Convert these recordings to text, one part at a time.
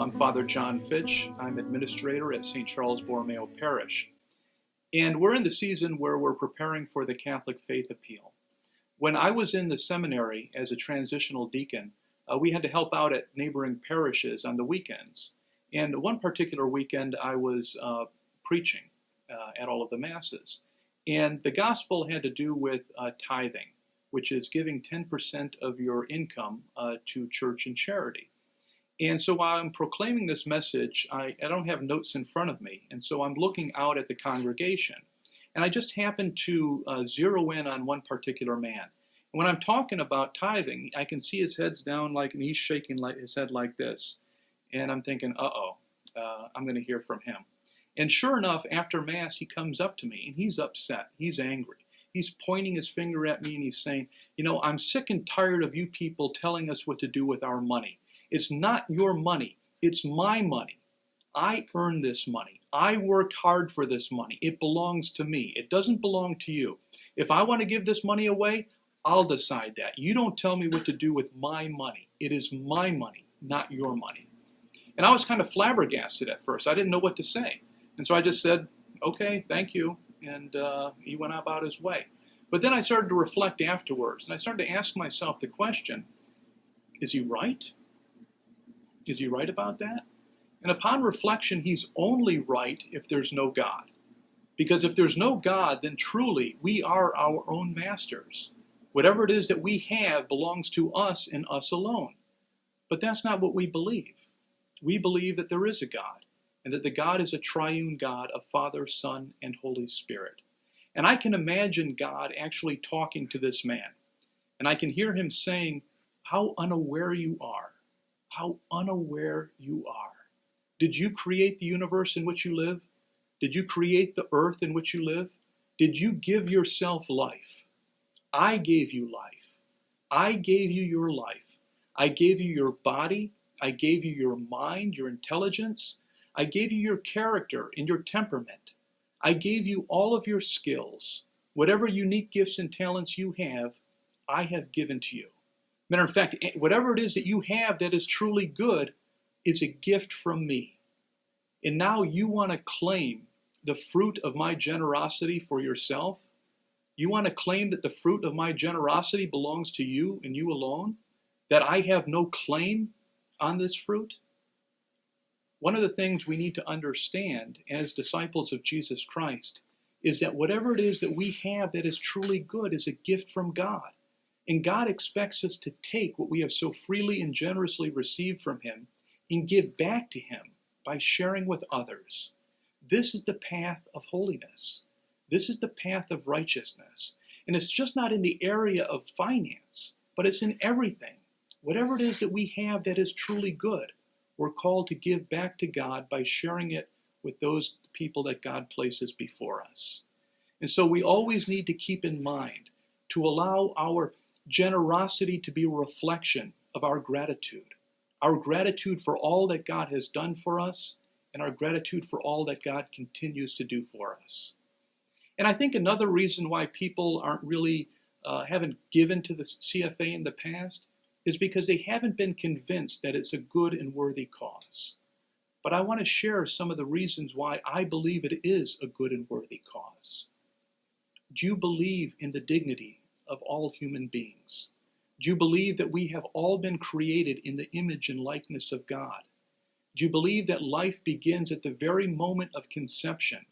I'm Father John Fitch. I'm administrator at St. Charles Borromeo Parish. And we're in the season where we're preparing for the Catholic Faith Appeal. When I was in the seminary as a transitional deacon, we had to help out at neighboring parishes on the weekends. And one particular weekend, I was preaching at all of the masses. And the gospel had to do with tithing, which is giving 10% of your income to church and charity. And so while I'm proclaiming this message, I don't have notes in front of me. And so I'm looking out at the congregation. And I just happened to zero in on one particular man. And when I'm talking about tithing, I can see his head's down and he's shaking his head like this. And I'm thinking, I'm going to hear from him. And sure enough, after Mass, he comes up to me and he's upset. He's angry. He's pointing his finger at me and he's saying, I'm sick and tired of you people telling us what to do with our money. It's not your money. It's my money. I earned this money. I worked hard for this money. It belongs to me. It doesn't belong to you. If I want to give this money away, I'll decide that. You don't tell me what to do with my money. It is my money, not your money. And I was kind of flabbergasted at first. I didn't know what to say. And so I just said, okay, thank you. And he went about his way. But then I started to reflect afterwards. And I started to ask myself the question, is he right? Is he right about that? And upon reflection, he's only right if there's no God. Because if there's no God, then truly we are our own masters. Whatever it is that we have belongs to us and us alone. But that's not what we believe. We believe that there is a God, and that the God is a triune God of Father, Son, and Holy Spirit. And I can imagine God actually talking to this man. And I can hear him saying, how unaware you are. How unaware you are. Did you create the universe in which you live? Did you create the earth in which you live? Did you give yourself life? I gave you life. I gave you your life. I gave you your body. I gave you your mind, your intelligence. I gave you your character and your temperament. I gave you all of your skills. Whatever unique gifts and talents you have, I have given to you. Matter of fact, whatever it is that you have that is truly good is a gift from me. And now you want to claim the fruit of my generosity for yourself? You want to claim that the fruit of my generosity belongs to you and you alone? That I have no claim on this fruit? One of the things we need to understand as disciples of Jesus Christ is that whatever it is that we have that is truly good is a gift from God. And God expects us to take what we have so freely and generously received from him and give back to him by sharing with others. This is the path of holiness. This is the path of righteousness. And it's just not in the area of finance, but it's in everything. Whatever it is that we have that is truly good, we're called to give back to God by sharing it with those people that God places before us. And so we always need to keep in mind to allow our generosity to be a reflection of our gratitude for all that God has done for us, and our gratitude for all that God continues to do for us. And I think another reason why people aren't really haven't given to the CFA in the past is because they haven't been convinced that it's a good and worthy cause. But I want to share some of the reasons why I believe it is a good and worthy cause. Do you believe in the dignity of all human beings? Do you believe that we have all been created in the image and likeness of God? Do you believe that life begins at the very moment of conception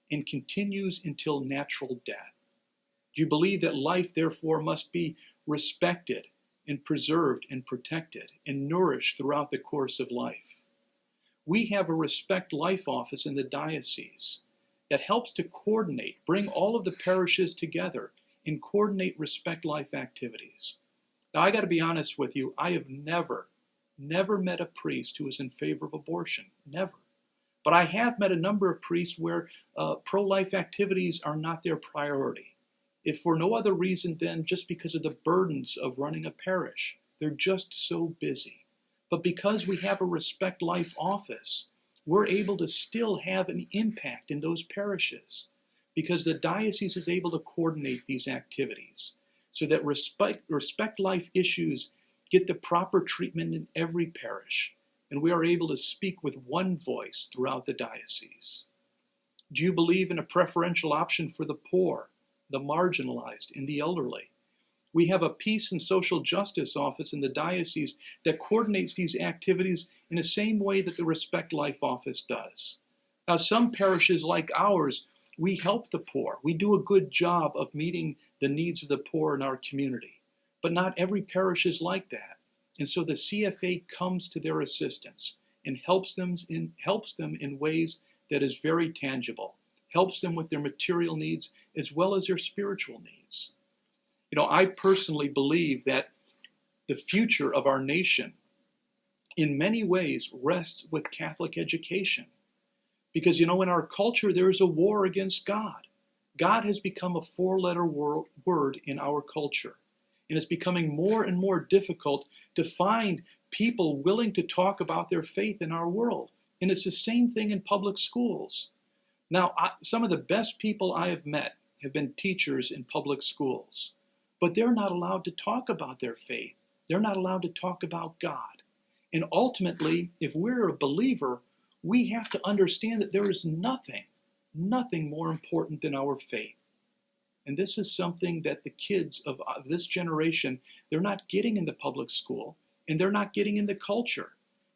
and continues until natural death? Do you believe that life, therefore, must be respected and preserved and protected and nourished throughout the course of life? We have a Respect Life office in the diocese that helps to coordinate, bring all of the parishes together and coordinate Respect Life activities. Now, I got to be honest with you, I have never met a priest who is in favor of abortion. Never. But I have met a number of priests where pro-life activities are not their priority. If for no other reason than just because of the burdens of running a parish. They're just so busy. But because we have a Respect Life office, we're able to still have an impact in those parishes because the diocese is able to coordinate these activities so that respect life issues get the proper treatment in every parish. and we are able to speak with one voice throughout the diocese? Do you believe in a preferential option for the poor, the marginalized, and the elderly? We have a peace and social justice office in the diocese that coordinates these activities in the same way that the Respect Life office does. Now, some parishes like ours, we help the poor. We do a good job of meeting the needs of the poor in our community. But not every parish is like that. And so the CFA comes to their assistance and helps them in ways that is very tangible, helps them with their material needs as well as their spiritual needs. I personally believe that the future of our nation in many ways rests with Catholic education. Because, in our culture, there is a war against God. God has become a four-letter word in our culture. And it's becoming more and more difficult to find people willing to talk about their faith in our world. And it's the same thing in public schools. Now, some of the best people I have met have been teachers in public schools. But they're not allowed to talk about their faith. They're not allowed to talk about God. And ultimately, if we're a believer, we have to understand that there is nothing more important than our faith. And this is something that the kids of this generation, they're not getting in the public school, and they're not getting in the culture.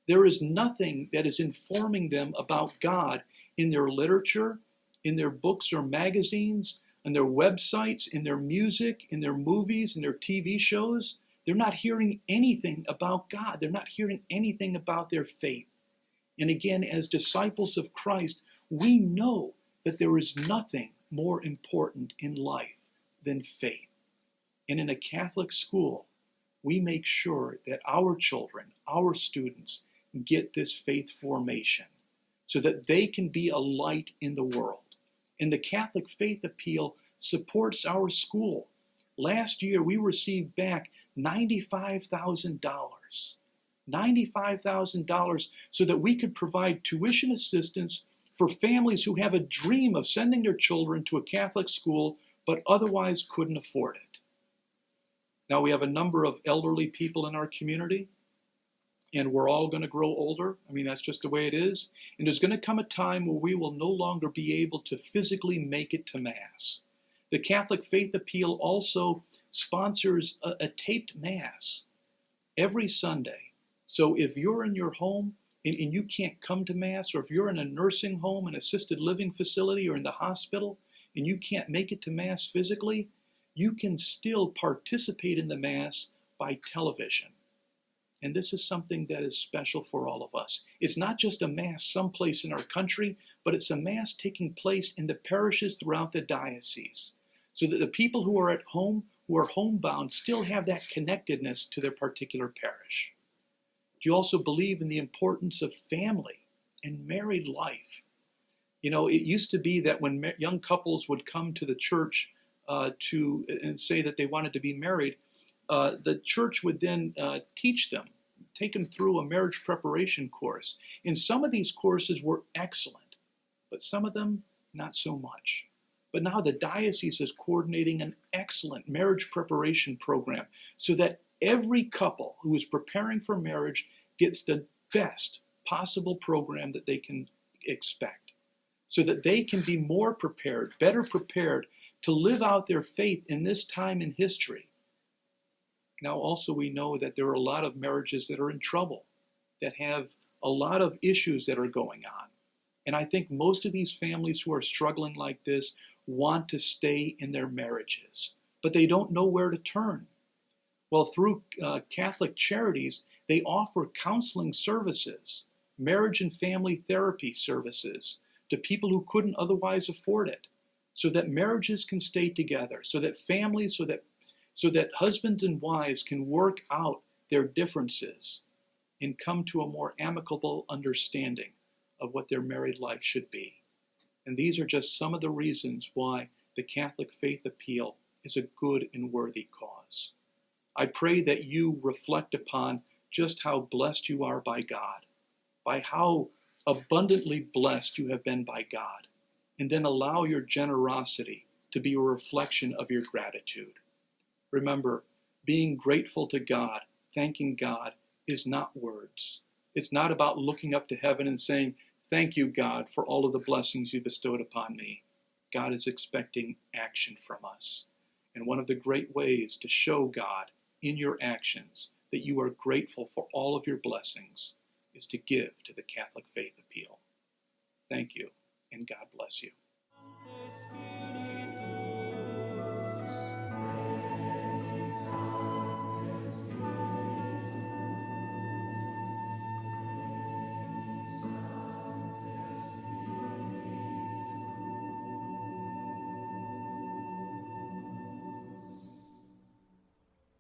There is nothing that is informing them about God in their literature, in their books or magazines, on their websites, in their music, in their movies, in their TV shows. They're not hearing anything about God. They're not hearing anything about their faith. And again, as disciples of Christ, we know that there is nothing more important in life than faith. And in a Catholic school, we make sure that our children, our students, get this faith formation so that they can be a light in the world. And the Catholic Faith Appeal supports our school. Last year, we received back $95,000. $95,000 so that we could provide tuition assistance for families who have a dream of sending their children to a Catholic school but otherwise couldn't afford it. Now, we have a number of elderly people in our community, and we're all going to grow older. That's just the way it is. And there's going to come a time where we will no longer be able to physically make it to Mass. The Catholic Faith Appeal also sponsors a taped Mass every Sunday. So if you're in your home and you can't come to Mass, or if you're in a nursing home, an assisted living facility, or in the hospital, and you can't make it to Mass physically, you can still participate in the Mass by television. And this is something that is special for all of us. It's not just a Mass someplace in our country, but it's a Mass taking place in the parishes throughout the diocese, so that the people who are at home, who are homebound, still have that connectedness to their particular parish. Do you also believe in the importance of family and married life? It used to be that when young couples would come to the church and say that they wanted to be married, the church would then teach them, take them through a marriage preparation course. And some of these courses were excellent, but some of them not so much. But now the diocese is coordinating an excellent marriage preparation program so that every couple who is preparing for marriage gets the best possible program that they can expect, so that they can be more prepared, better prepared to live out their faith in this time in history. Now, also, we know that there are a lot of marriages that are in trouble, that have a lot of issues that are going on. And I think most of these families who are struggling like this want to stay in their marriages, but they don't know where to turn. Well, through Catholic Charities, they offer counseling services, marriage and family therapy services to people who couldn't otherwise afford it, so that marriages can stay together, so that families, so that husbands and wives can work out their differences and come to a more amicable understanding of what their married life should be. And these are just some of the reasons why the Catholic Faith Appeal is a good and worthy cause. I pray that you reflect upon just how blessed you are by God, by how abundantly blessed you have been by God, and then allow your generosity to be a reflection of your gratitude. Remember, being grateful to God, thanking God, is not words. It's not about looking up to heaven and saying, thank you, God, for all of the blessings you bestowed upon me. God is expecting action from us. And one of the great ways to show God in your actions that you are grateful for all of your blessings is to give to the Catholic Faith Appeal. Thank you, and God bless you.